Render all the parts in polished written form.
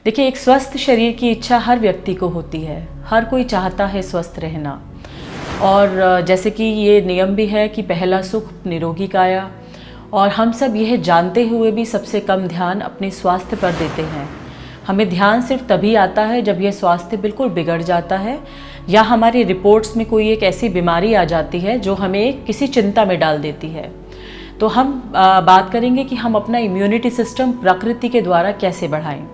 देखिए, एक स्वस्थ शरीर की इच्छा हर व्यक्ति को होती है। हर कोई चाहता है स्वस्थ रहना। और जैसे कि ये नियम भी है कि पहला सुख निरोगी काया, और हम सब यह जानते हुए भी सबसे कम ध्यान अपने स्वास्थ्य पर देते हैं। हमें ध्यान सिर्फ तभी आता है जब यह स्वास्थ्य बिल्कुल बिगड़ जाता है या हमारी रिपोर्ट्स में कोई एक ऐसी बीमारी आ जाती है जो हमें किसी चिंता में डाल देती है। तो हम बात करेंगे कि हम अपना इम्यूनिटी सिस्टम प्रकृति के द्वारा कैसे बढ़ाएं।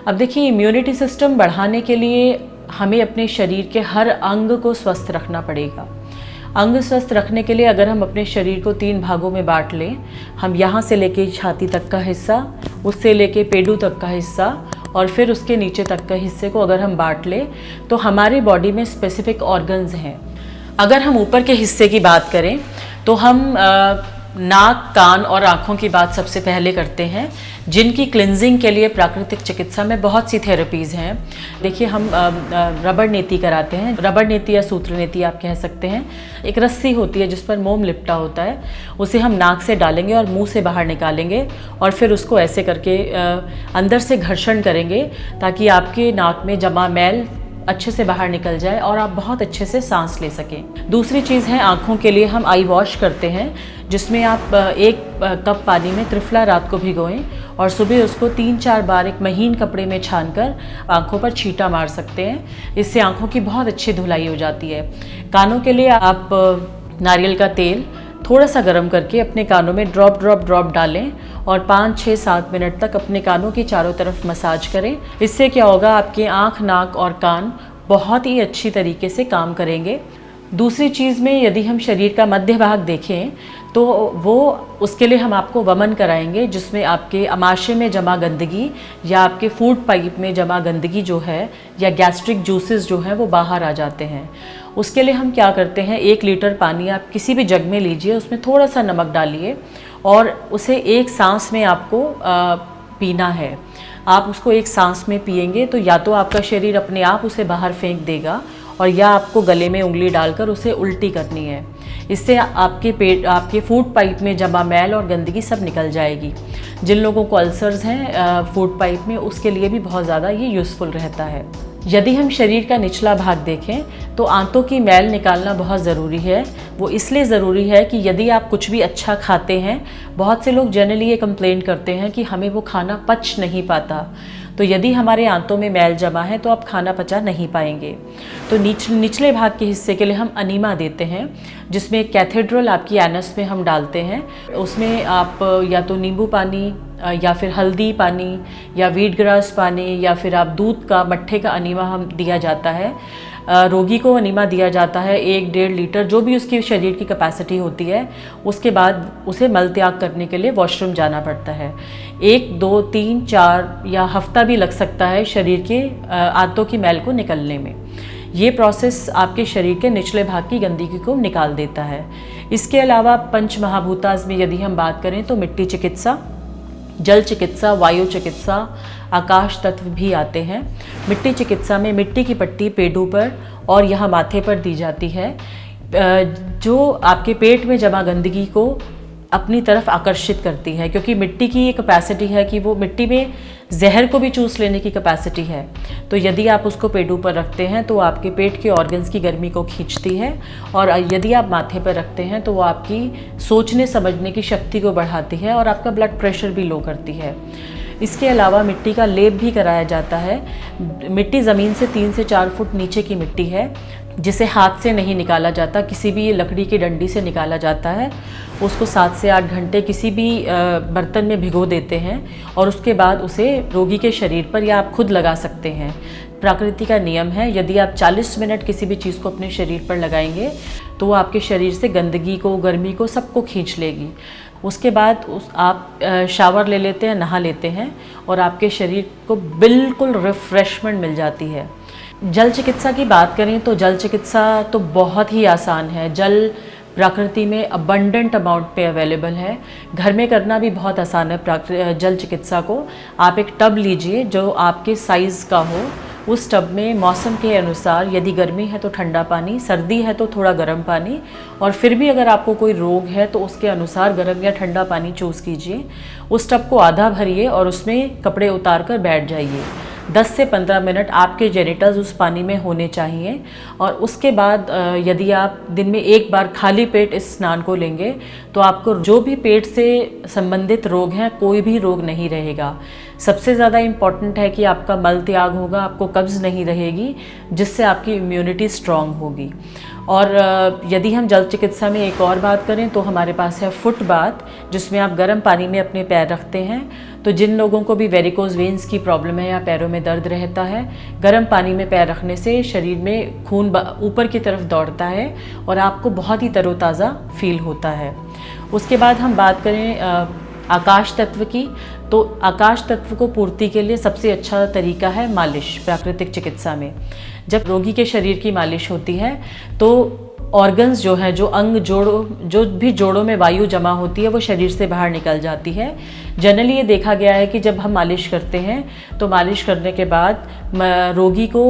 अब देखिए, इम्यूनिटी सिस्टम बढ़ाने के लिए हमें अपने शरीर के हर अंग को स्वस्थ रखना पड़ेगा। अंग स्वस्थ रखने के लिए अगर हम अपने शरीर को 3 भागों में बांट लें, हम यहाँ से लेके छाती तक का हिस्सा, उससे लेके पेडू तक का हिस्सा और फिर उसके नीचे तक का हिस्से को अगर हम बांट लें तो हमारी बॉडी में स्पेसिफिक ऑर्गन्स हैं। अगर हम ऊपर के हिस्से की बात करें तो हम नाक, कान और आँखों की बात सबसे पहले करते हैं, जिनकी क्लिनजिंग के लिए प्राकृतिक चिकित्सा में बहुत सी थेरेपीज़ हैं। देखिए, हम रबड़ नीति कराते हैं। रबड़ नीति या सूत्र नीति आप कह सकते हैं। एक रस्सी होती है जिस पर मोम लिपटा होता है, उसे हम नाक से डालेंगे और मुंह से बाहर निकालेंगे और फिर उसको ऐसे करके अंदर से घर्षण करेंगे ताकि आपके नाक में जमा मैल अच्छे से बाहर निकल जाए और आप बहुत अच्छे से सांस ले सकें। दूसरी चीज़ है, आँखों के लिए हम आई वॉश करते हैं, जिसमें आप 1 कप पानी में त्रिफला रात को भिगोएं और सुबह उसको 3-4 बार एक महीन कपड़े में छानकर आँखों पर छींटा मार सकते हैं। इससे आँखों की बहुत अच्छी धुलाई हो जाती है। कानों के लिए आप नारियल का तेल थोड़ा सा गर्म करके अपने कानों में ड्रॉप डालें और 5-6-7 मिनट तक अपने कानों की चारों तरफ मसाज करें। इससे क्या होगा, आपके आँख, नाक और कान बहुत ही अच्छी तरीके से काम करेंगे। दूसरी चीज़ में यदि हम शरीर का मध्य भाग देखें तो वो उसके लिए हम आपको वमन कराएंगे, जिसमें आपके अमाशय में जमा गंदगी या आपके फूड पाइप में जमा गंदगी जो है या गैस्ट्रिक जूसेस जो हैं वो बाहर आ जाते हैं। उसके लिए हम क्या करते हैं, 1 लीटर पानी आप किसी भी जग में लीजिए, उसमें थोड़ा सा नमक डालिए और उसे एक सांस में आपको पीना है। आप उसको एक सांस में पिएंगे तो या तो आपका शरीर अपने आप उसे बाहर फेंक देगा और या आपको गले में उंगली डालकर उसे उल्टी करनी है। इससे आपके फूड पाइप में जमा मैल और गंदगी सब निकल जाएगी। जिन लोगों को अल्सर्स हैं फूड पाइप में, उसके लिए भी बहुत ज़्यादा ये यूज़फुल रहता है। यदि हम शरीर का निचला भाग देखें तो आंतों की मैल निकालना बहुत ज़रूरी है। वो इसलिए ज़रूरी है कि यदि आप कुछ भी अच्छा खाते हैं, बहुत से लोग जनरली ये कंप्लेंट करते हैं कि हमें वो खाना पच नहीं पाता। तो यदि हमारे आंतों में मैल जमा है तो आप खाना पचा नहीं पाएंगे। तो निचले भाग के हिस्से के लिए हम अनीमा देते हैं, जिसमें कैथेड्रल आपकी एनस में हम डालते हैं। उसमें आप या तो नींबू पानी या फिर हल्दी पानी या वीट ग्रास पानी या फिर आप दूध का मट्ठे का अनीमा हम दिया जाता है। रोगी को अनीमा दिया जाता है 1-1.5 लीटर, जो भी उसकी शरीर की कैपेसिटी होती है। उसके बाद उसे मल त्याग करने के लिए वॉशरूम जाना पड़ता है। 1, 2, 3, 4 या हफ्ता भी लग सकता है शरीर के आंतों की मैल को निकलने में। ये प्रोसेस आपके शरीर के निचले भाग की गंदगी को निकाल देता है। इसके अलावा पंच महाभूतास में यदि हम बात करें तो मिट्टी चिकित्सा, जल चिकित्सा, वायु चिकित्सा, आकाश तत्व भी आते हैं। मिट्टी चिकित्सा में मिट्टी की पट्टी पेडू पर और यहाँ माथे पर दी जाती है, जो आपके पेट में जमा गंदगी को अपनी तरफ आकर्षित करती है, क्योंकि मिट्टी की ये कैपेसिटी है कि वो मिट्टी में जहर को भी चूस लेने की कैपेसिटी है। तो यदि आप उसको पेडू पर रखते हैं तो आपके पेट के ऑर्गन्स की गर्मी को खींचती है, और यदि आप माथे पर रखते हैं तो वो आपकी सोचने समझने की शक्ति को बढ़ाती है और आपका ब्लड प्रेशर भी लो करती है। इसके अलावा मिट्टी का लेप भी कराया जाता है। मिट्टी ज़मीन से 3 से 4 फुट नीचे की मिट्टी है, जिसे हाथ से नहीं निकाला जाता, किसी भी लकड़ी की डंडी से निकाला जाता है। उसको 7 से 8 घंटे किसी भी बर्तन में भिगो देते हैं और उसके बाद उसे रोगी के शरीर पर या आप खुद लगा सकते हैं। प्रकृति का नियम है, यदि आप 40 मिनट किसी भी चीज़ को अपने शरीर पर लगाएंगे तो वो आपके शरीर से गंदगी को, गर्मी को, सबको खींच लेगी। उसके बाद आप शावर ले लेते हैं, नहा लेते हैं और आपके शरीर को बिल्कुल रिफ़्रेशमेंट मिल जाती है। जल चिकित्सा की बात करें तो जल चिकित्सा तो बहुत ही आसान है। जल प्रकृति में अबंडेंट अमाउंट पे अवेलेबल है। घर में करना भी बहुत आसान है। जल चिकित्सा को आप एक टब लीजिए जो आपके साइज़ का हो। उस टब में मौसम के अनुसार, यदि गर्मी है तो ठंडा पानी, सर्दी है तो थोड़ा गर्म पानी, और फिर भी अगर आपको कोई रोग है तो उसके अनुसार गर्म या ठंडा पानी चूज़ कीजिए। उस टब को आधा भरिए और उसमें कपड़े उतार कर बैठ जाइए। 10 से 15 मिनट आपके जेनिटल्स उस पानी में होने चाहिए। और उसके बाद यदि आप दिन में एक बार खाली पेट इस स्नान को लेंगे तो आपको जो भी पेट से संबंधित रोग हैं कोई भी रोग नहीं रहेगा। सबसे ज़्यादा इम्पॉर्टेंट है कि आपका मल त्याग होगा, आपको कब्ज़ नहीं रहेगी, जिससे आपकी इम्यूनिटी स्ट्रांग होगी। और यदि हम जल चिकित्सा में एक और बात करें तो हमारे पास है फुट बाथ, जिसमें आप गर्म पानी में अपने पैर रखते हैं। तो जिन लोगों को भी वेरिकोज वेन्स की प्रॉब्लम है या पैरों में दर्द रहता है, गर्म पानी में पैर रखने से शरीर में खून ऊपर की तरफ दौड़ता है और आपको बहुत ही तरोताज़ा फील होता है। उसके बाद हम बात करें आकाश तत्व की, तो आकाश तत्व को पूर्ति के लिए सबसे अच्छा तरीका है मालिश। प्राकृतिक चिकित्सा में जब रोगी के शरीर की मालिश होती है तो ऑर्गन्स जो हैं, जो अंग जो भी जोड़ों में वायु जमा होती है वो शरीर से बाहर निकल जाती है। जनरली ये देखा गया है कि जब हम मालिश करते हैं तो मालिश करने के बाद रोगी को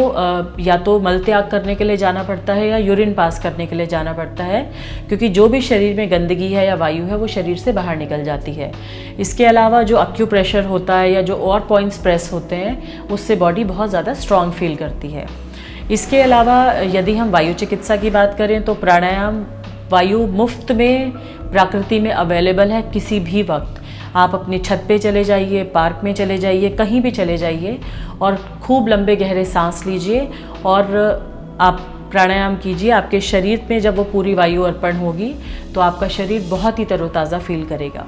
या तो मल त्याग करने के लिए जाना पड़ता है या यूरिन पास करने के लिए जाना पड़ता है, क्योंकि जो भी शरीर में गंदगी है या वायु है वो शरीर से बाहर निकल जाती है। इसके अलावा जो अक्यूप्रेशर होता है या जो और पॉइंट्स प्रेस होते हैं उससे बॉडी बहुत ज़्यादा स्ट्रॉन्ग फील करती है। इसके अलावा यदि हम वायु चिकित्सा की बात करें तो प्राणायाम वायु मुफ्त में प्रकृति में अवेलेबल है। किसी भी वक्त आप अपनी छत पे चले जाइए, पार्क में चले जाइए, कहीं भी चले जाइए और खूब लंबे गहरे सांस लीजिए और आप प्राणायाम कीजिए। आपके शरीर में जब वो पूरी वायु अर्पण होगी तो आपका शरीर बहुत ही तरोताज़ा फील करेगा।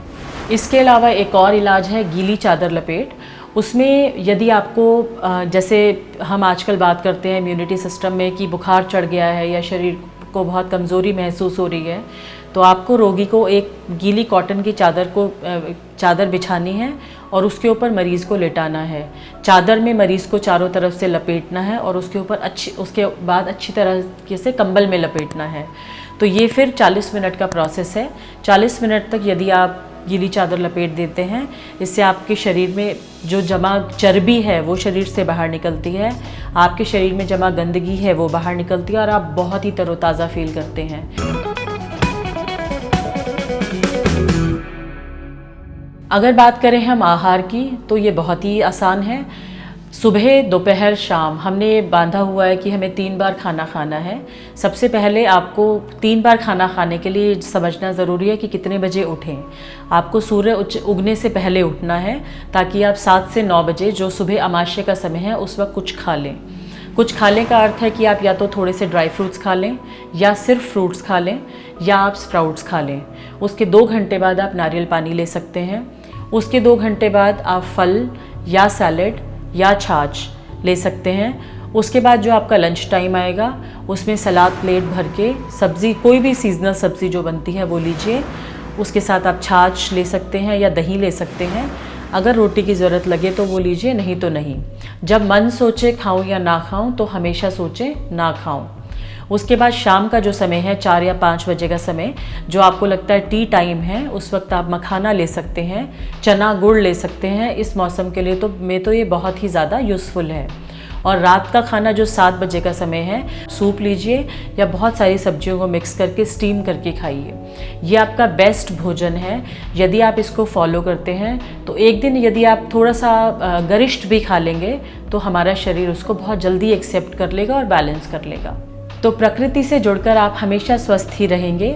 इसके अलावा एक और इलाज है गीली चादर लपेट। उसमें यदि आपको जैसे हम आजकल बात करते हैं इम्यूनिटी सिस्टम में कि बुखार चढ़ गया है या शरीर को बहुत कमज़ोरी महसूस हो रही है, तो आपको रोगी को एक गीली कॉटन की चादर बिछानी है और उसके ऊपर मरीज़ को लेटाना है। चादर में मरीज़ को चारों तरफ से लपेटना है और उसके बाद अच्छी तरह से कंबल में लपेटना है। तो ये फिर 40 मिनट का प्रोसेस है। 40 मिनट तक यदि आप गीली चादर लपेट देते हैं, इससे आपके शरीर में जो जमा चर्बी है वो शरीर से बाहर निकलती है, आपके शरीर में जमा गंदगी है वो बाहर निकलती है और आप बहुत ही तरोताज़ा फील करते हैं। अगर बात करें हम आहार की तो ये बहुत ही आसान है। सुबह, दोपहर, शाम हमने बांधा हुआ है कि हमें 3 बार खाना खाना है। सबसे पहले आपको 3 बार खाना खाने के लिए समझना ज़रूरी है कि कितने बजे उठें। आपको सूर्य उगने से पहले उठना है ताकि आप 7 से 9 बजे जो सुबह अमावस्या का समय है उस वक्त कुछ खा लें। कुछ खाने का अर्थ है कि आप या तो थोड़े से ड्राई फ्रूट्स खा लें या सिर्फ फ्रूट्स खा लें या आप स्प्राउट्स खा लें। उसके 2 घंटे बाद आप नारियल पानी ले सकते हैं। उसके 2 घंटे बाद आप फल या सैलेड या छाछ ले सकते हैं। उसके बाद जो आपका लंच टाइम आएगा उसमें सलाद प्लेट भर के सब्ज़ी, कोई भी सीजनल सब्ज़ी जो बनती है वो लीजिए। उसके साथ आप छाछ ले सकते हैं या दही ले सकते हैं। अगर रोटी की ज़रूरत लगे तो वो लीजिए, नहीं तो नहीं। जब मन सोचे खाऊं या ना खाऊं तो हमेशा सोचें ना खाऊं। उसके बाद शाम का जो समय है 4 या 5 बजे का समय, जो आपको लगता है टी टाइम है, उस वक्त आप मखाना ले सकते हैं, चना गुड़ ले सकते हैं। इस मौसम के लिए तो ये बहुत ही ज़्यादा यूज़फुल है। और रात का खाना जो 7 बजे का समय है, सूप लीजिए या बहुत सारी सब्जियों को मिक्स करके स्टीम करके खाइए। ये आपका बेस्ट भोजन है। यदि आप इसको फॉलो करते हैं तो एक दिन यदि आप थोड़ा सा गरिष्ठ भी खा लेंगे तो हमारा शरीर उसको बहुत जल्दी एक्सेप्ट कर लेगा और बैलेंस कर लेगा। तो प्रकृति से जुड़कर आप हमेशा स्वस्थ ही रहेंगे।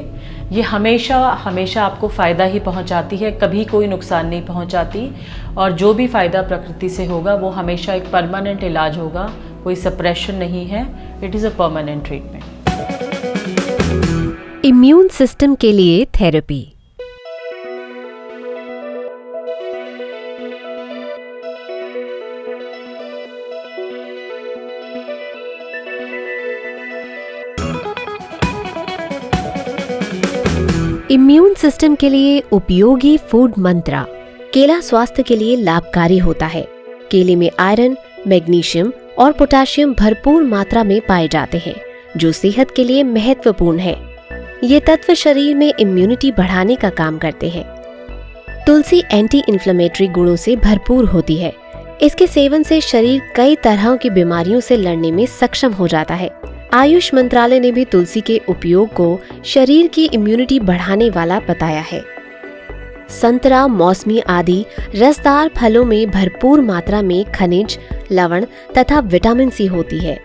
ये हमेशा हमेशा आपको फ़ायदा ही पहुंचाती है, कभी कोई नुकसान नहीं पहुंचाती। और जो भी फ़ायदा प्रकृति से होगा वो हमेशा एक परमानेंट इलाज होगा, कोई सप्रेशन नहीं है। It is a permanent treatment. Immune system के लिए थेरेपी। इम्यून सिस्टम के लिए उपयोगी फूड मंत्रा। केला स्वास्थ्य के लिए लाभकारी होता है। केले में आयरन, मैग्नीशियम और पोटेशियम भरपूर मात्रा में पाए जाते हैं, जो सेहत के लिए महत्वपूर्ण है। ये तत्व शरीर में इम्यूनिटी बढ़ाने का काम करते हैं। तुलसी एंटी इन्फ्लेमेटरी गुणों से भरपूर होती है। इसके सेवन से शरीर कई तरह की बीमारियों से लड़ने में सक्षम हो जाता है। आयुष मंत्रालय ने भी तुलसी के उपयोग को शरीर की इम्यूनिटी बढ़ाने वाला बताया है। संतरा, मौसमी आदि रसदार फलों में भरपूर मात्रा में खनिज, लवण तथा विटामिन सी होती है,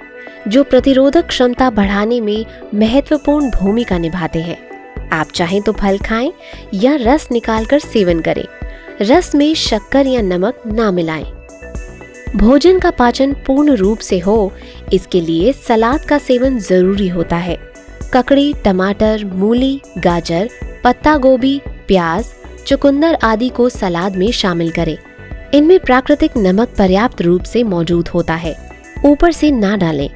जो प्रतिरोधक क्षमता बढ़ाने में महत्वपूर्ण भूमिका निभाते हैं। आप चाहें तो फल खाएं या रस निकालकर सेवन करें। रस में शक्कर या नमक ना मिलाएं। भोजन का पाचन पूर्ण रूप से हो, इसके लिए सलाद का सेवन जरूरी होता है। ककड़ी, टमाटर, मूली, गाजर, पत्ता गोभी, प्याज, चुकंदर आदि को सलाद में शामिल करें। इनमें प्राकृतिक नमक पर्याप्त रूप से मौजूद होता है, ऊपर से ना डालें।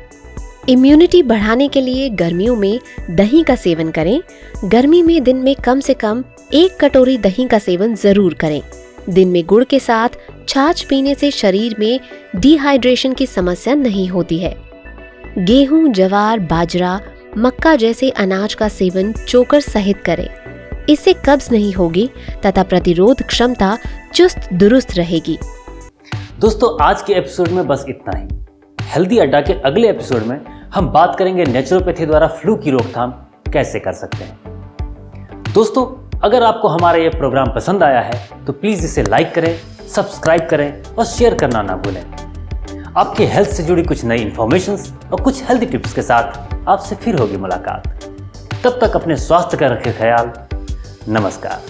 इम्यूनिटी बढ़ाने के लिए गर्मियों में दही का सेवन करें। गर्मी में दिन में कम से कम 1 कटोरी दही का सेवन जरूर करें। दिन में गुड़ के साथ छाछ पीने से शरीर में डिहाइड्रेशन की समस्या नहीं होती है। गेहूं, जवार, बाजरा, मक्का जैसे अनाज का सेवन चोकर सहित करें। इससे कब्ज नहीं होगी तथा प्रतिरोध क्षमता चुस्त दुरुस्त रहेगी। दोस्तों, आज के एपिसोड में बस इतना ही। हेल्दी अड्डा के अगले एपिसोड में हम बात करेंगे नेचुरोपैथी द्वारा फ्लू की रोकथाम कैसे कर सकते हैं। दोस्तों, अगर आपको हमारा ये प्रोग्राम पसंद आया है तो प्लीज़ इसे लाइक करें, सब्सक्राइब करें और शेयर करना ना भूलें। आपके हेल्थ से जुड़ी कुछ नई इन्फॉर्मेशंस और कुछ हेल्दी टिप्स के साथ आपसे फिर होगी मुलाकात। तब तक अपने स्वास्थ्य का रखें ख्याल। नमस्कार।